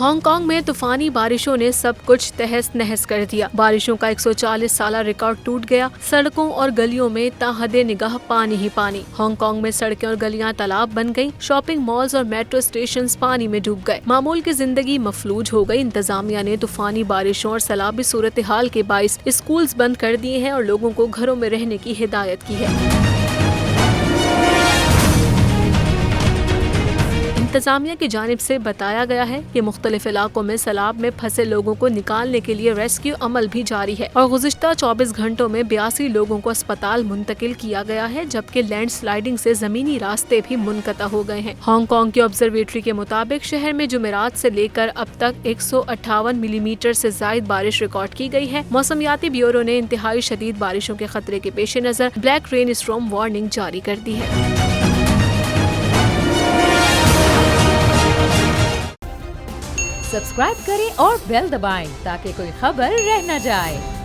Hong Kong में तूफानी बारिशों ने सब कुछ तहस नहस कर दिया। बारिशों का 140 साल रिकॉर्ड टूट गया। सड़कों और गलियों में ताहदे निगाह पानी ही पानी। हांगकांग में सड़कें और गलियां तालाब बन गईं। शॉपिंग मॉल्स और मेट्रो स्टेशन पानी में डूब गए। मामूल की जिंदगी मफलूज हो गई। इंतजामिया ने तूफानी बारिशों और सैलाबी सूरत हाल के बाइस स्कूल्स बंद कर दिए हैं और लोगों को घरों में रहने की हिदायत की है। इंतजामिया की जानिब से बताया गया है कि मुख्तलिफ इलाकों में सैलाब में फंसे लोगों को निकालने के लिए रेस्क्यू अमल भी जारी है और गुज़िश्ता 24 घंटों में 82 लोगों को अस्पताल मुंतकिल किया गया है, जबकि लैंडस्लाइडिंग से जमीनी रास्ते भी मुनक़ता हो गए हैं। हांगकांग के ऑब्जर्वेटरी के मुताबिक शहर में जुमेरात से लेकर अब तक 158 मिलीमीटर से जायद बारिश रिकॉर्ड की गई है। मौसमियाती ब्यूरो ने इंतहाई शदीद बारिशों के खतरे के पेश नजर ब्लैक रेन स्टॉर्म वार्निंग जारी कर दी है। सब्सक्राइब करें और बेल दबाएं ताकि कोई खबर रह न जाए।